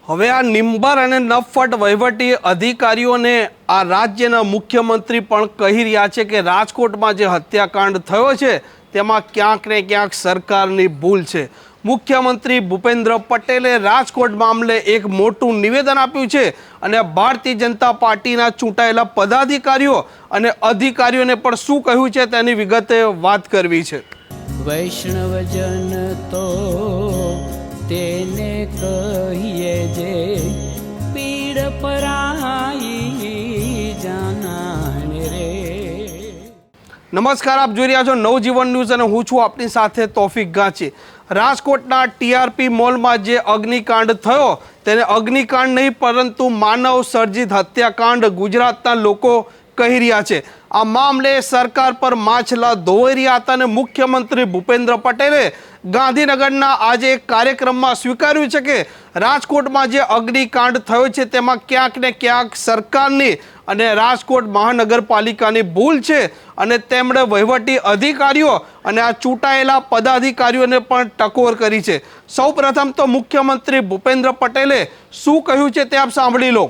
હવે આ નિંબર અને નફટ વહીવટી અધિકારીઓને આ રાજ્યના મુખ્યમંત્રી પણ કહી રહ્યા છે કે રાજકોટમાં જે હત્યાકાંડ થયો છે તેમાં ક્યાંક ને ક્યાંક સરકારની ભૂલ છે। મુખ્યમંત્રી ભૂપેન્દ્ર પટેલે રાજકોટ મામલે એક મોટું નિવેદન આપ્યું છે અને ભારતીય જનતા પાર્ટીના ચૂંટાયેલા પદાધિકારીઓ અને અધિકારીઓને પણ શું કહ્યું છે તેની વિગતે વાત કરવી છે। વૈષ્ણવજન તો તેને કહીએ જે પીડ પરાઈ જાનાને રે। નમસ્કાર, આપ જોઈ રહ્યા છો નવજીવન ન્યૂઝ અને હું છું આપની સાથે તોફિક ગાંચી। રાજકોટના ટીઆરપી મોલમાં જે અગ્નિકાંડ થયો તેને અગ્નિકાંડ નહીં પરંતુ માનવ સર્જિત હત્યાકાંડ ગુજરાતના લોકો કહી રહ્યા છે। આ મામલે સરકાર પર માછલા ધોવાઈ રહ્યા હતા અને મુખ્યમંત્રી ભૂપેન્દ્ર પટેલે ગાંધીનગરના આજે એક કાર્યક્રમમાં સ્વીકાર્યું છે કે રાજકોટમાં જે અગ્નિકાંડ થયો છે તેમાં ક્યાંક ને ક્યાંક સરકારની અને રાજકોટ મહાનગરપાલિકાની ભૂલ છે અને તેમણે વહીવટી અધિકારીઓ અને આ ચૂંટાયેલા પદાધિકારીઓને પણ ટકોર કરી છે। સૌપ્રથમ તો મુખ્યમંત્રી ભૂપેન્દ્ર પટેલે શું કહ્યું છે તે આપ સાંભળી લો।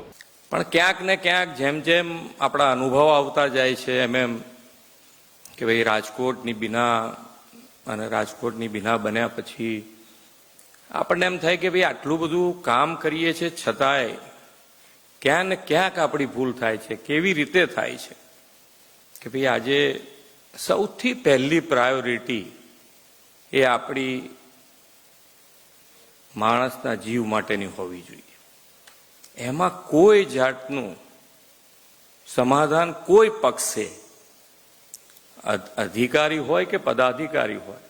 પણ ક્યાંક ને ક્યાંક જેમ જેમ આપણા અનુભવ આવતા જાય છે એમ કે ભાઈ રાજકોટની બીના બન્યા પછી આપણને એમ થાય કે ભાઈ આટલું બધું કામ કરીએ છીએ છતાંય ક્યાંક ને ક્યાંક આપણી ભૂલ થાય છે। કેવી રીતે થાય છે કે ભાઈ આજે સૌથી પહેલી પ્રાયોરિટી એ આપણી માણસના જીવ માટેની હોવી જોઈએ। એમાં કોઈ જાતનું સમાધાન કોઈ પક્ષે અધિકારી હોય કે પદાધિકારી હોય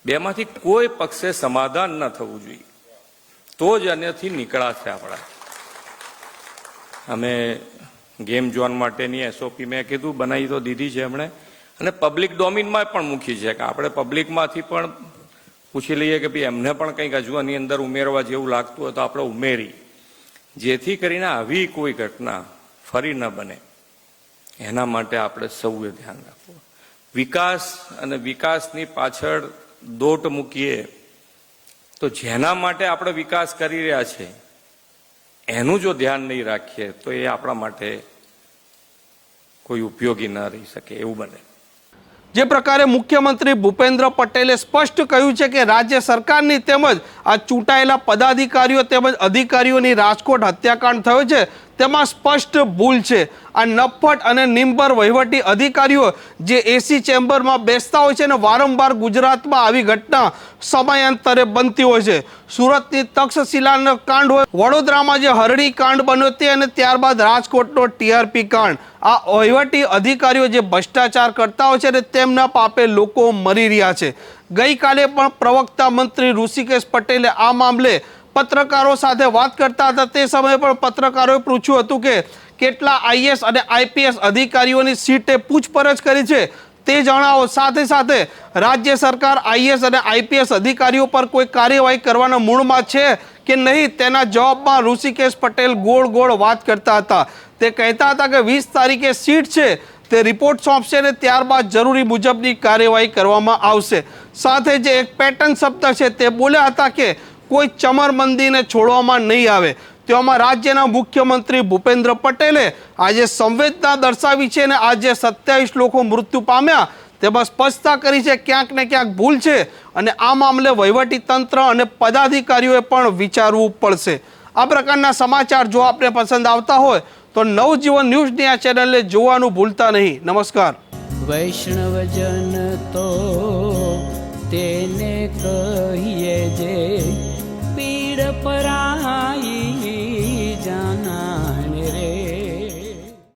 બેમાંથી કોઈ પક્ષે સમાધાન ન થવું જોઈએ, તો જ આનાથી નીકળાશે। આપણા અમે ગેમ ઝોન માટેની એસઓપી મેં કીધું બનાવી તો દીધી છે એમણે અને પબ્લિક ડોમિનમાં પણ મૂકી છે કે આપણે પબ્લિકમાંથી પણ પૂછી લઈએ કે ભાઈ એમને પણ કંઈક હજુ આની અંદર ઉમેરવા જેવું લાગતું હોય તો આપણે ઉમેરી, જેથી કરીને આવી કોઈ ઘટના ફરી ન બને એના માટે આપણે સૌએ ધ્યાન રાખવું। વિકાસ અને વિકાસની પાછળ દોટ મૂકીએ તો જેના માટે આપણે વિકાસ કરી રહ્યા છે એનું જો ધ્યાન નહીં રાખીએ તો એ આપણા માટે કોઈ ઉપયોગી ન રહી શકે એવું બને। જે પ્રકારે મુખ્યમંત્રી ભૂપેન્દ્ર પટેલે સ્પષ્ટ કહ્યું છે કે રાજ્ય સરકારની તેમજ આ ચૂંટાયેલા પદાધિકારીઓ તેમજ અધિકારીઓની રાજકોટ હત્યાકાંડ થયો છે તેમાં સ્પષ્ટ ભૂલ છે। આ નફ્ફટ અને નિંબર વહીવટી અધિકારીઓ જે એસી ચેમ્બરમાં બેસતા હોય છે અને વારંવાર ગુજરાતમાં આવી ઘટના સમયાંતરે બનતી હોય છે। સુરતની તક્ષશિલાનો કાંડ હોય, વડોદરામાં જે હરણી કાંડ બન્યો તે અને ત્યારબાદ રાજકોટનો ટીઆરપી કાંડ, આ વહીવટી અધિકારીઓ જે ભ્રષ્ટાચાર કરતા હોય છે અને તેમના પાપે લોકો મરી રહ્યા છે। ગઈકાલે પણ પ્રવક્તા મંત્રી ઋષિકેશ પટેલે આ મામલે પત્રકારો સાથે વાત કરતા હતા તે સમયે પણ પત્રકારોએ પૂછ્યું હતું કે કેટલા આઈએસ અને આઈપીએસ અધિકારીઓની સીટે પૂછપરછ કરી છે તે જણાવો। સાથે સાથે રાજ્ય સરકાર આઈએસ અને આઈપીએસ અધિકારીઓ પર કોઈ કાર્યવાહી કરવાના મૂડમાં છે કે નહીં તેના જવાબમાં ઋષિકેશ પટેલ ગોળ ગોળ વાત કરતા હતા। તે કહેતા હતા કે 20 તારીખે સીટ છે તે રિપોર્ટ સોંપશે અને ત્યારબાદ જરૂરી મુજબની કાર્યવાહી કરવામાં આવશે। સાથે જે એક પેટર્ન શબ્દ છે તે બોલ્યા હતા કે કોઈ ચમરબંધીને છોડવામાં નહીં આવે। તેમાં રાજ્યના મુખ્યમંત્રી ભૂપેન્દ્ર પટેલે આજે સંવેદના દર્શાવી છે અને આજે 27 લોકો મૃત્યુ પામ્યા તેમાં સ્પષ્ટતા કરી છે ક્યાંક ને ક્યાંક ભૂલ છે અને આ મામલે વહીવટી તંત્ર અને પદાધિકારીઓએ પણ વિચારવું પડશે। આ પ્રકારના સમાચાર જો આપને પસંદ આવતા હોય તો નવજીવન ન્યૂઝની આ ચેનલને જોવાનું ભૂલતા નહીં। નમસ્કાર। વૈષ્ણવજન તો તેને કહીએ જે પીડ પરાઈ જાના।